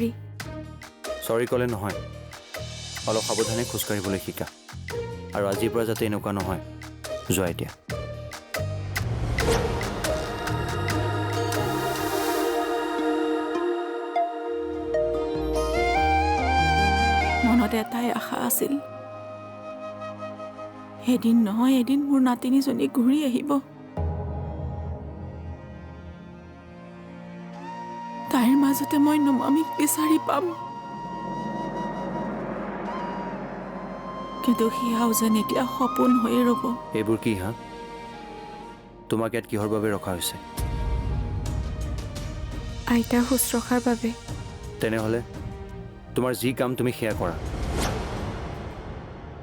চৰি চৰি ক'লে নহয় অলপ সাৱধানে খোজকাঢ়িবলৈ শিকা আৰু আজিৰ পৰা যাতে এনেকুৱা নহয় যোৱা এতিয়া মনত এটাই আশা আছিল এদিন নহয় এদিন মোৰ নাতিনীজনী ঘূৰি আহিব তাইৰ মাজতে মই নমামিক বিচাৰি পাম কিন্তু সেয়াও যেন এতিয়া সপোন হৈয়ে ৰ'ব এইবোৰ কি হা তোমাক ইয়াত কিহৰ বাবে ৰখা হৈছে আইতাৰ শুশ্ৰূষাৰ বাবে তেনেহ'লে তোমাৰ যি কাম তুমি সেয়া কৰা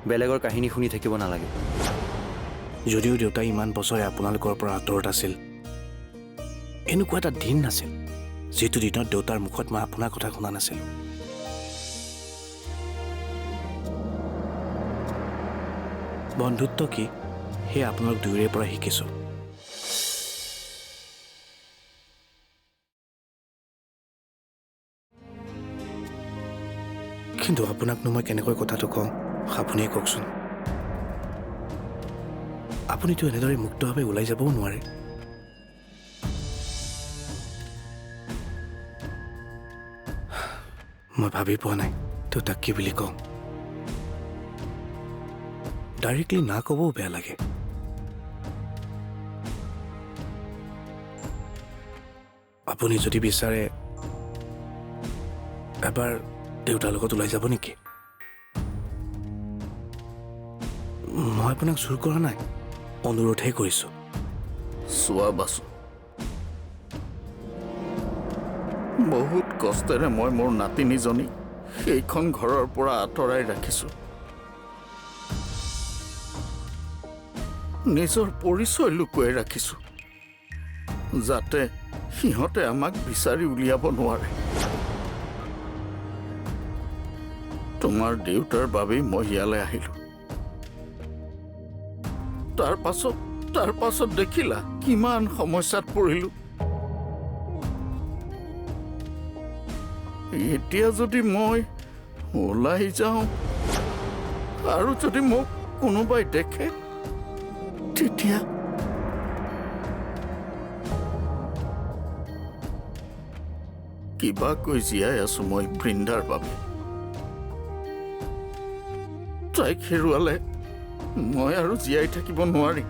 বেলেগৰ কাহিনী শুনি থাকিব নালাগে যদিও দেউতাই ইমান বছৰে আপোনালোকৰ পৰা আঁতৰত আছিল এনেকুৱা এটা দিন নাছিল যিটো দিনত দেউতাৰ মুখত মই আপোনাৰ কথা শুনা নাছিলোঁ বন্ধুত্ব কি সেই আপোনালোক দুয়োৰে পৰা শিকিছোঁ কিন্তু আপোনাকনো মই কেনেকৈ কথাটো কওঁ আপুনিয়ে কওকচোন আপুনিতো এনেদৰে মুক্তভাৱে ওলাই যাবও নোৱাৰে মই ভাবি পোৱা নাই তো তাক কি বুলি কওঁ ডাইৰেক্টলি না ক'বও বেয়া লাগে আপুনি যদি বিচাৰে এবাৰ দেউতাৰ লগত ওলাই যাব নেকি মই আপোনাক জোৰ কৰা নাই অনুৰোধহে কৰিছোঁ চোৱা বাচু বহুত কষ্টেৰে মই মোৰ নাতিনীজনী সেইখন ঘৰৰ পৰা আঁতৰাই ৰাখিছোঁ নিজৰ পৰিচয় লুকুৱাই ৰাখিছোঁ যাতে সিহঁতে আমাক বিচাৰি উলিয়াব নোৱাৰে তোমাৰ দেউতাৰ বাবেই মই ইয়ালৈ আহিলোঁ তাৰ পাছত দেখিলা কিমান সমস্যাত পৰিলোঁ এতিয়া যদি মই ওলাই যাওঁ আৰু যদি মোক কোনোবাই দেখে তেতিয়া কিবা কৈ জীয়াই আছো মই বৃন্দাৰ বাবে তাইক হেৰুৱালে মই আৰু জীয়াই থাকিব নোৱাৰিম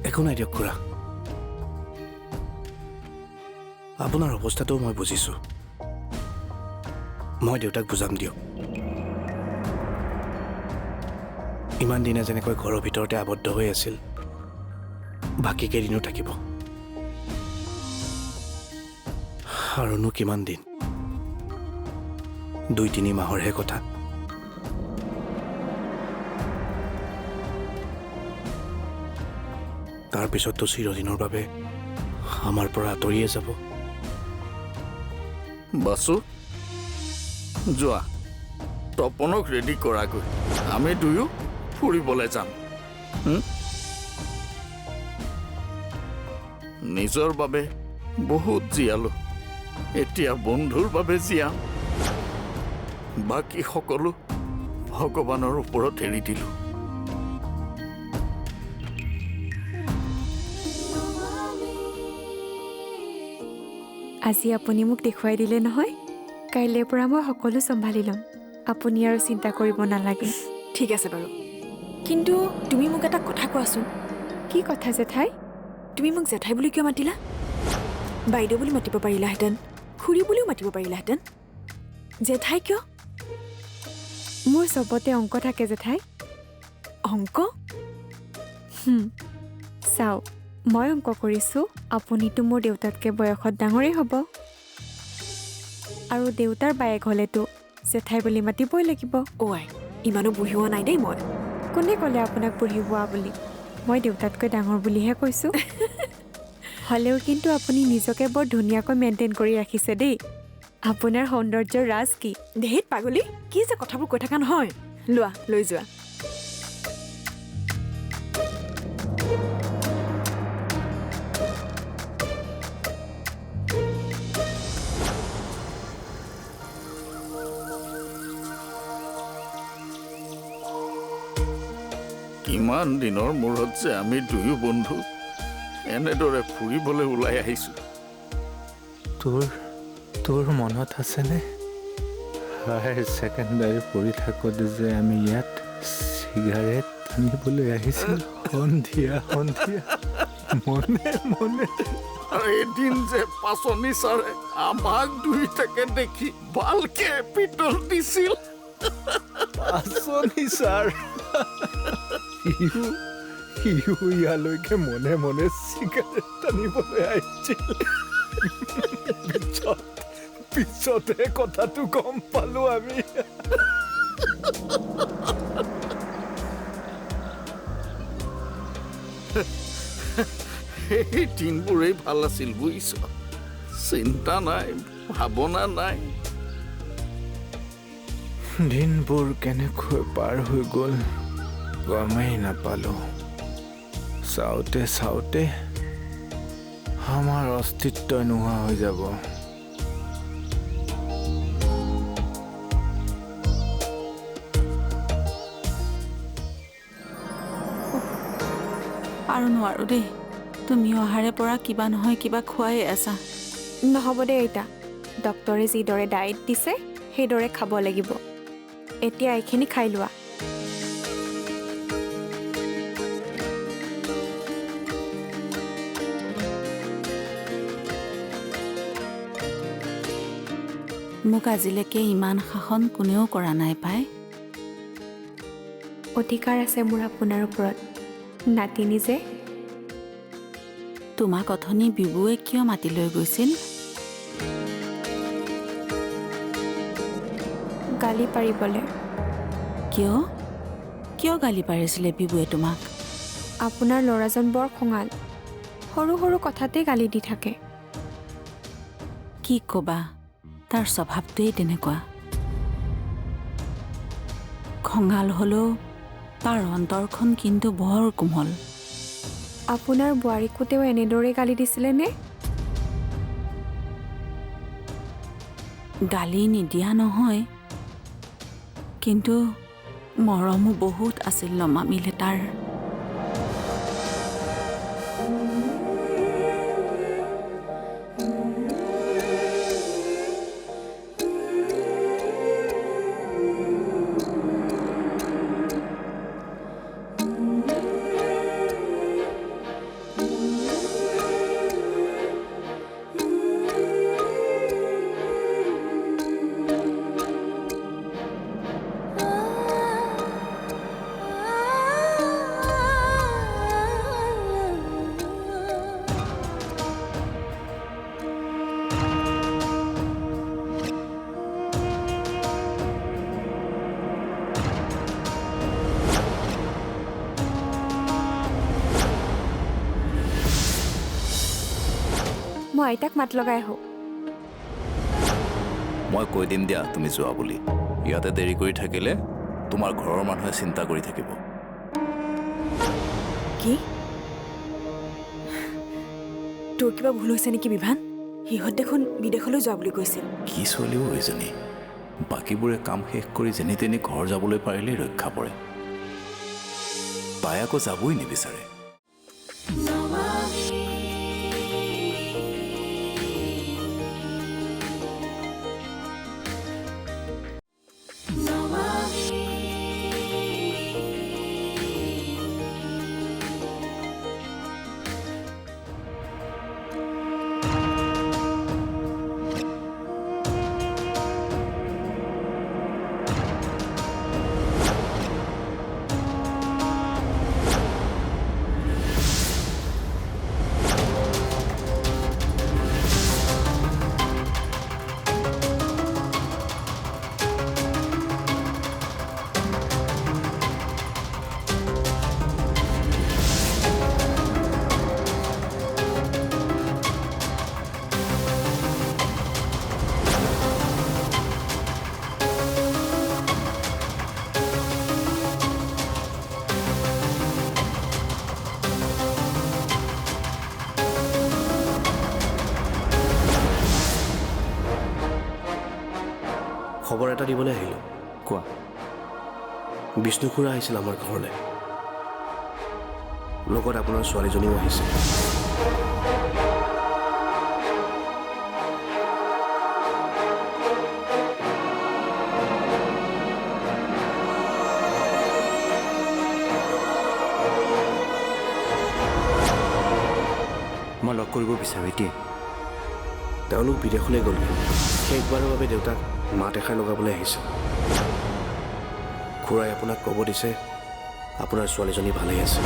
একো নাই দিয়ক খুৰা আপোনাৰ অৱস্থাটো মই বুজিছোঁ মই দেউতাক বুজাম দিয়ক ইমান দিনে যেনেকৈ ঘৰৰ ভিতৰতে আবদ্ধ হৈ আছিল বাকী কেইদিনো থাকিব আৰুনো কিমান দিন 2-3 মাহৰহে কথা তাৰপিছততো চিৰদিনৰ বাবে আমাৰ পৰা আঁতৰিয়ে যাব বাচু যোৱা তপনক ৰেডি কৰাগৈ আমি দুয়ো ফুৰিবলৈ যাম নিজৰ বাবে বহুত জীয়ালো এতিয়া বন্ধুৰ বাবে জীয়াম বাকী সকলো ভগৱানৰ ওপৰত এৰি দিলোঁ আজি আপুনি মোক দেখুৱাই দিলে নহয় কাইলৈৰ পৰা মই সকলো চম্ভালি ল'ম আপুনি আৰু চিন্তা কৰিব নালাগে ঠিক আছে বাৰু কিন্তু তুমি মোক এটা কথা কোৱাচোন কি কথা জেঠাই তুমি মোক জেঠাই বুলি কিয় মাতিলা বাইদেউ বুলি মাতিব পাৰিলাহেঁতেন খুৰী বুলিও মাতিব পাৰিলাহেঁতেন জেঠাই কিয় মোৰ চবতে অংক থাকে জেঠাই অংক চাওক মই অংক কৰিছোঁ আপুনিতো মোৰ দেউতাতকৈ বয়সত ডাঙৰেই হ'ব আৰু দেউতাৰ বায়েক হ'লেতো জেঠাই বুলি মাতিবই লাগিব আই ইমানো বুঢ়ী হোৱা নাই দেই মই কোনে ক'লে আপোনাক বুঢ়ী হোৱা বুলি মই দেউতাতকৈ ডাঙৰ বুলিহে কৈছোঁ হ'লেও কিন্তু আপুনি নিজকে বৰ ধুনীয়াকৈ মেইনটেইন কৰি ৰাখিছে দেই আপোনাৰ সৌন্দৰ্যৰ ৰাজ কি ধেত পাগলী কি যে কথাবোৰ কৈ থকা নহয় লোৱা লৈ যোৱা ইমান দিনৰ মূৰত যে আমি দুয়ো বন্ধু এনেদৰে ফুৰিবলৈ ওলাই আহিছোঁ। তোৰ মনত আছেনে হায়াৰ ছেকেণ্ডাৰী পঢ়ি থাকোঁতে যে আমি ইয়াত চিগাৰেট টানিবলৈ আহিছিলোঁ সন্ধিয়া মনে আৰু এদিন যে পাচনি ছাৰে আমাক দুয়োটাকে দেখি ভালকে পিতল দিছিল। আচনি ছাৰ সিও ইয়ালৈকে মনে চিগাৰেট টানিবলৈ আহিছিল। পিছতে কথাটো গম পালো আমি। সেই দিনবোৰেই ভাল আছিল বুজিছ। চিন্তা নাই, ভাৱনা নাই। দিনবোৰ কেনেকৈ পাৰ হৈ গ'ল গমেই নাপালো। চাওঁতে আমাৰ অস্তিত্বই নোহোৱা হৈ যাব। আৰু নোৱাৰো দেই, তুমি অহাৰে পৰা কিবা নহয় কিবা খুৱাই আছা। নহ'ব দে আইতা, ডক্তৰে যিদৰে ডায়েট দিছে সেইদৰে খাব লাগিব। এতিয়া এইখিনি খাই লোৱা। মোক আজিলৈকে ইমান শাসন কোনেও কৰা নাই পাই। অধিকাৰ আছে মোৰ আপোনাৰ ওপৰত, নাতিনী যে। তোমাক অথনি বিবুৱে কিয় মাতি লৈ গৈছিল? গালি পাৰিবলৈ। কিয় গালি পাৰিছিলে বিবুৱে তোমাক? আপোনাৰ ল'ৰাজন বৰ খঙাল, সৰু কথাতে গালি দি থাকে। কি ক'বা, তাৰ স্বভাৱটোৱেই তেনেকুৱা। খঙাল হ'লেও তাৰ অন্তৰখন কিন্তু বৰ কোমল। আপোনাৰ বোৱাৰীকো তেওঁ এনেদৰে গালি দিছিলে নে? গালি নিদিয়া নহয়, কিন্তু মৰমো বহুত আছিল নমামিলে তাৰ। মই আইতাক মাত লগাই আহোঁ। মই কৈ দিম দিয়া তুমি যোৱা বুলি। ইয়াতে দেৰি কৰি থাকিলে তোমাৰ ঘৰৰ মানুহে চিন্তা কৰি থাকিব। কি তোৰ কিবা ভুল হৈছে নেকি বিভান? সিহঁত দেখোন বিদেশলৈ যোৱা বুলি কৈছিল। কি চলিও এইজনী, বাকীবোৰে কাম শেষ কৰি যেনি তেনি ঘৰ যাবলৈ পাৰিলেই ৰক্ষা পৰে, তাই আকৌ যাবই নিবিচাৰে। খবৰ এটা দিবলৈ আহিলোঁ। কোৱা। বিষ্ণু খুৰা আহিছিল আমাৰ ঘৰলৈ। লগত আপোনাৰ ছোৱালীজনীও আহিছে। মই লগ কৰিব বিচাৰোঁ এতিয়াই। তেওঁলোক বিদেশলৈ গ'লগৈ। শেষবাৰৰ বাবে দেউতাক মাত এষাৰ লগাবলৈ আহিছে। খুৰাই আপোনাক ক'ব দিছে আপোনাৰ ছোৱালীজনী ভালেই আছে।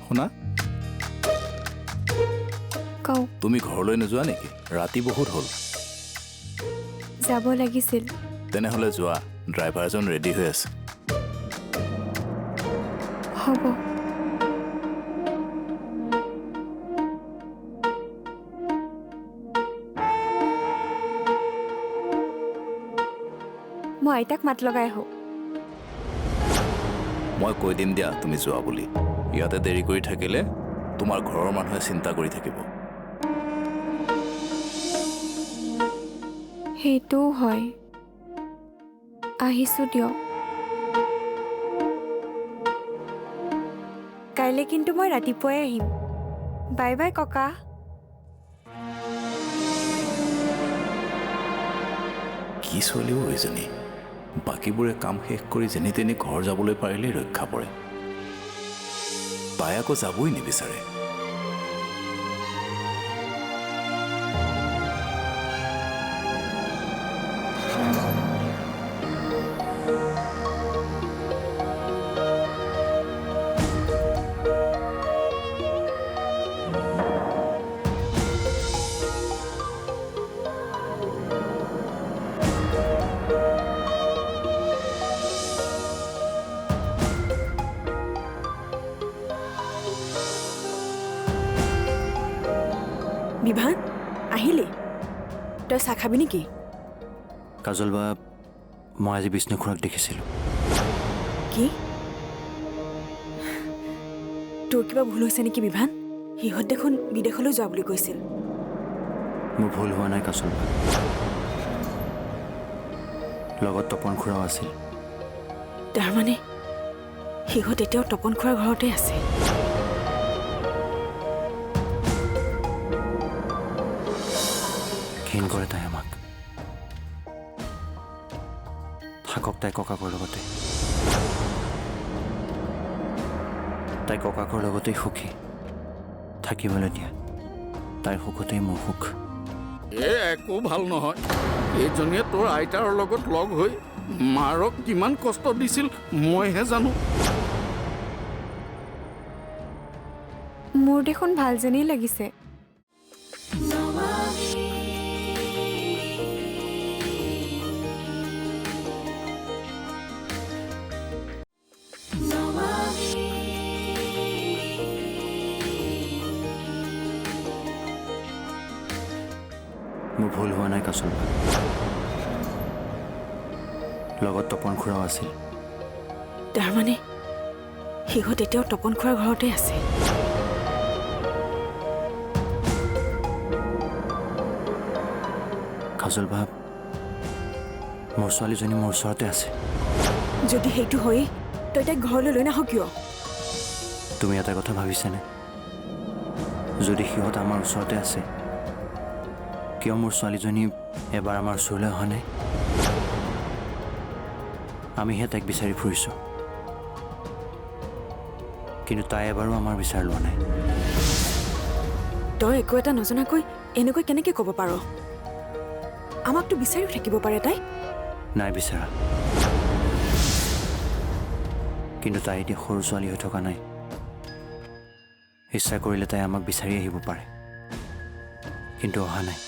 শুনা, কওক। তুমি ঘৰলৈ নোযোৱা নেকি? ৰাতি বহুত হ'ল। যাব লাগিছিল। তেনেহ'লে যোৱা, ড্ৰাইভাৰজন ৰেডি হৈ আছে। হ'ব। মই আইতাক মাত লগাই আহোঁ। মই কৈ দিম দিয়া তুমি যোৱা বুলি। ইয়াতে দেৰি কৰি থাকিলে তোমাৰ ঘৰৰ মানুহে চিন্তা কৰি থাকিব। সেইটোও হয়। আহিছোঁ দিয়ক। কাইলৈ কিন্তু মই ৰাতিপুৱাই আহিম। বাই বাই ককা। কি ছোৱালীও এইজনী, বাকীবোৰে কাম শেষ কৰি যেনি তেনি ঘৰ যাবলৈ পাৰিলেই ৰক্ষা পৰে, তাই আকৌ যাবই নিবিচাৰে। বিভান আহিলি? তই চাহ খাবি নেকি? কাজল বা, মই আজি বিষ্ণু খুৰাক দেখিছিলোঁ। কি? তোৰ কিবা ভুল হৈছে নেকি বিভান? সিহঁত দেখোন বিদেশলৈ যোৱা বুলি কৈছিল। মোৰ ভুল হোৱা নাই কাজল বা। লগত তপন খুৰাও আছিল। তাৰমানে সিহঁত এতিয়াও তপন খুৰাৰ ঘৰতে আছে। ঘিণ কৰে তাই আমাক। থাকক তাই ককাকৰ লগতে। তাই ককাকৰ লগতেই সুখী। থাকিবলৈ দিয়া, তাইৰ সুখতেই মোৰ সুখ। একো ভাল নহয়। এইজনীয়ে তোৰ আইতাৰ লগত লগ হৈ মাৰক কিমান কষ্ট দিছিল মইহে জানো। মোৰ দেখোন ভাল যেনেই লাগিছে। মোৰ ভুল হোৱা নাই কাজল বা। লগত তপন খুৰাও আছিল। তাৰমানে সিহঁত এতিয়াও তপন খুৰাৰ ঘৰতে আছে। কাজল বা, মোৰ ছোৱালীজনী মোৰ ওচৰতে আছে। যদি সেইটো হয়েই তই তাইক ঘৰলৈ লৈ নাহ কিয়? তুমি এটা কথা ভাবিছানে? যদি সিহঁত আমাৰ ওচৰতে আছে, কিয় মোৰ ছোৱালীজনী এবাৰ আমাৰ ওচৰলৈ অহা নাই? আমিহে তাইক বিচাৰি ফুৰিছোঁ, কিন্তু তাই এবাৰো আমাৰ বিচাৰ লোৱা নাই। তই একো এটা নজনাকৈ এনেকৈ কেনেকৈ ক'ব পাৰ? আমাকতো বিচাৰিও থাকিব পাৰে তাই। নাই বিচৰা, কিন্তু তাই এতিয়া সৰু ছোৱালী হৈ থকা নাই। ইচ্ছা কৰিলে তাই আমাক বিচাৰি আহিব পাৰে, কিন্তু অহা নাই।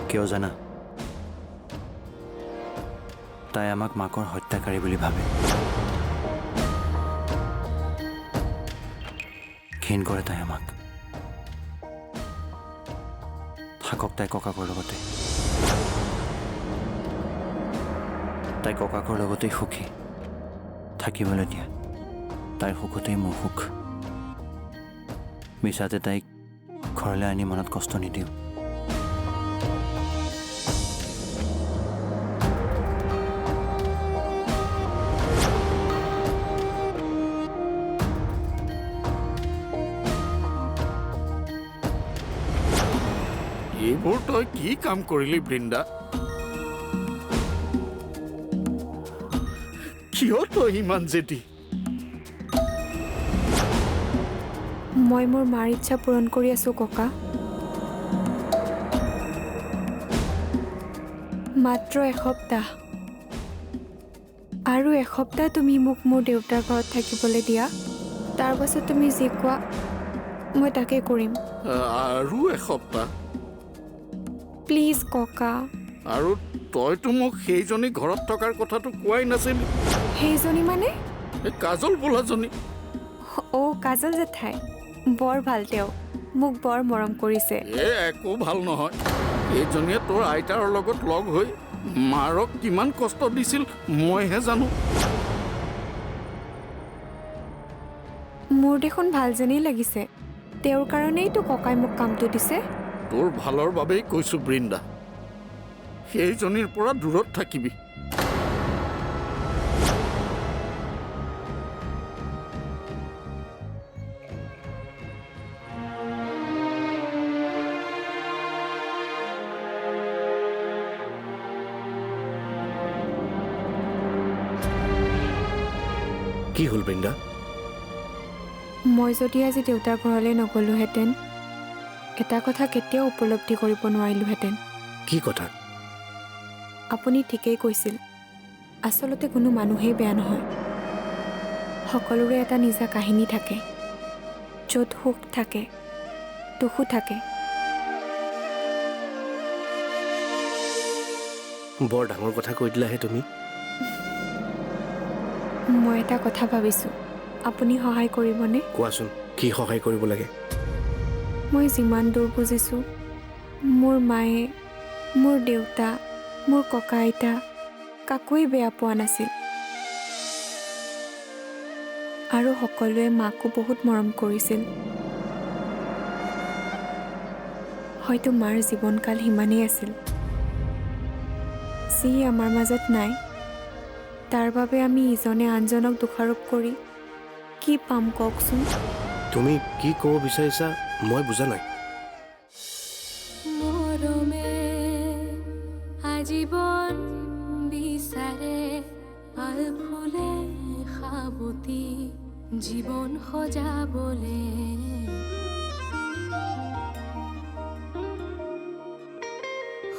কিয় জানা? তাই আমাক মাকৰ হত্যাকাৰী বুলি ভাবে। ঘিণ কৰে তাই আমাক। থাকক তাই ককাকৰ লগতে। তাই ককাকৰ লগতেই সুখী। থাকিবলৈ দিয়া, তাইৰ সুখতেই মোৰ সুখ। মিছাতে তাইক ঘৰলৈ আনি মনত কষ্ট নিদিওঁ। এইবোৰ তই কি কাম কৰিলি বৃন্দা? কিয় তই ইমান জেদি? মই মোৰ মাৰ ইচ্ছা পূৰণ কৰি আছোঁ ককা। মাত্ৰ এসপ্তাহ, আৰু এসপ্তাহ তুমি মোক মোৰ দেউতাৰ ঘৰত থাকিবলৈ দিয়া। তাৰ পাছত তুমি যি কোৱা মই তাকে কৰিম। আৰু এসপ্তাহ? প্লিজ ককা। আৰু তইতো মোক সেইজনী ঘৰত থকাৰ কথাটো কোৱাই নাছিলি। সেইজনী মানে? এই কাজল বোলাজনী। অ' কাজল জেঠাই, বৰ ভাল তেওঁ, মোক বৰ মৰম কৰিছে। একো ভাল নহয়। এইজনীয়ে তোৰ আইতাৰ লগত লগ হৈ মাৰক কিমান কষ্ট দিছিল মইহে জানো। মোৰ দেখোন ভাল যেনেই লাগিছে। তেওঁৰ কাৰণেইতো ককাই মোক কামটো দিছে। তোৰ ভালৰ বাবেই কৈছো বৃন্দা, সেইজনীৰ পৰা দূৰত থাকিবি। কি হ'ল বৃন্দা? মই যদি আজি দেউতাৰ ঘৰলৈ নগলোহেঁতেন, এটা কথা কেতিয়াও উপলব্ধি কৰিব নোৱাৰিলোহেঁতেন। কি কথা? আপুনি ঠিকেই কৈছিল, আচলতে কোনো মানুহেই বেয়া নহয়। সকলোৰে এটা নিজা কাহিনী থাকে, য'ত সুখ থাকে, দুখো থাকে। বৰ ডাঙৰ কথা কৈ দিলাহে তুমি। মই এটা কথা ভাবিছোঁ, আপুনি সহায় কৰিবনে? কোৱাচোন, কি সহায় কৰিব লাগে? মই যিমান দূৰ বুজিছোঁ, মোৰ মায়ে, মোৰ দেউতা, মোৰ ককা আইতা কাকোৱেই বেয়া পোৱা নাছিল। আৰু সকলোৱে মাকো বহুত মৰম কৰিছিল। হয়তো মাৰ জীৱনকাল সিমানেই আছিল। যি আমাৰ মাজত নাই, তাৰ বাবে আমি ইজনে আনজনক দোষাৰোপ কৰি কি পাম কওকচোন? তুমি কি ক'ব বিচাৰিছা মই বুজা নাই। মৰমে আজীৱন বিচাৰে, পাল ফুলে সাবতি জীৱন সজাবলে।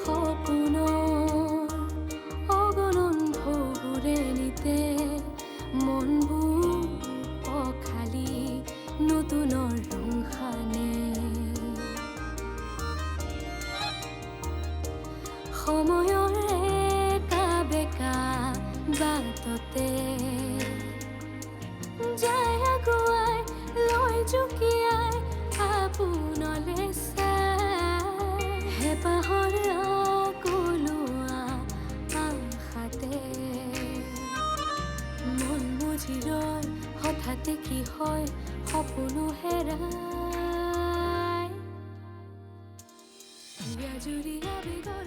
সপোনৰ অগণন ঢৌবোৰে নিতে মনবোৰ অখালি নতুনৰ ৰং সানে। সময়ৰ একা বেকা বাটতে যায় আগুৱাই লৈ জুকিয়াই আপোনলে চাই। হেঁপাহৰ আকলোৱা আশাতে মন বুজি ৰয়, হঠাতে কি হয় সপোনো হেৰাই। জুৰি আবেগৰ